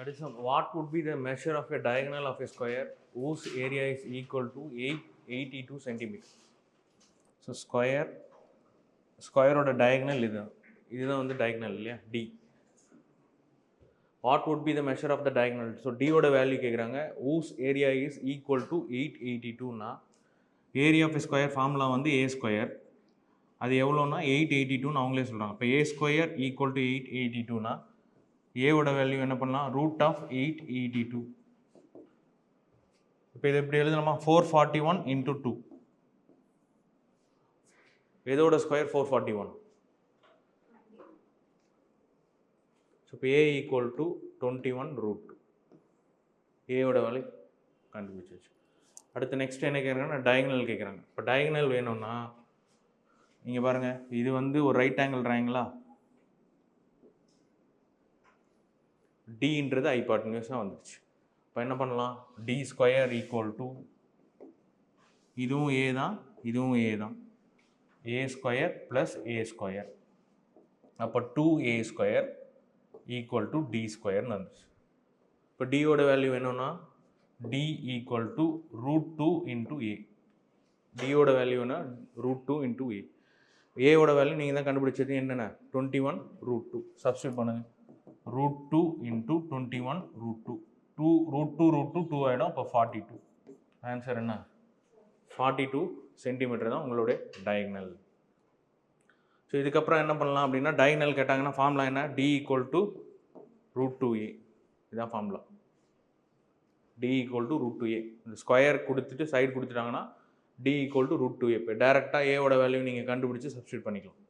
That is what would be the measure of a diagonal of a square whose area is equal to 882 centimeter. So square oda diagonal இதுதான் வந்து diagonal இல்லையா D. What would be the measure of the diagonal? So D oda value கேக்குறாங்க whose area is equal to 882 னா area of a square formula வந்து a square அது எவ்வளோனா 882 னு அவங்களே சொல்றாங்க. இப்போ a square equal to 882 னா a ஓட வேல்யூ என்ன பண்ணலாம் root of 882. இப்போ இது எப்படி எழுதலாமா 441 into 2 எதோட ஸ்கொயர் 441. ஸோ இப்போ a equal to 21 root 2 a ஓட வேல்யூ கண்டுபிடிச்சாச்சு. அடுத்து நெக்ஸ்ட் என்ன கேட்குறாங்கன்னா டயகனல் கேட்குறாங்க. இப்போ டயகனல் வேணும்னா நீங்கள் பாருங்கள் இது வந்து ஒரு ரைட் ஆங்கிள் ட்ரையாங்கிளா டின்றது ஹைபாட்டனியூஸாக வந்துடுச்சு. இப்போ என்ன பண்ணலாம் டி ஸ்கொயர் ஈக்குவல் டு இதுவும் ஏ தான் இதுவும் ஏ தான் A square plus A square அப்போ 2a square equal to D ஸ்கொயர்னு வந்துச்சு. இப்போ டியோட வேல்யூ வேணும்னா D equal to √2 into A. டியோட வேல்யூ என்ன √2 இன்ட்டு ஏ. ஏவோட வேல்யூ நீங்கள் தான் கண்டுபிடிச்சது என்னென்ன 21 √2 சப்ஸ்டியூட் பண்ணுங்கள். √2 இன்ட்டு 21 √2 2 ஆகிடும். அப்போ 42. ஆன்சர் என்ன 42 சென்டிமீட்டர் தான் உங்களுடைய டயகனல். ஸோ இதுக்கப்புறம் என்ன பண்ணலாம் அப்படின்னா டயகனல் கேட்டாங்கன்னா ஃபார்முலா என்ன டி ஈக்குவல் டு √2a. இதுதான் formula D equal to √2a. இந்த ஸ்கொயர் கொடுத்துட்டு சைடு கொடுத்துட்டாங்கன்னா டி ஈக்குவல் டு √2a. இப்போ டேரெக்டாக ஏவோட வேல்யூ நீங்கள் கண்டுபிடிச்சி சப்ஸ்டியூட் பண்ணிக்கலாம்.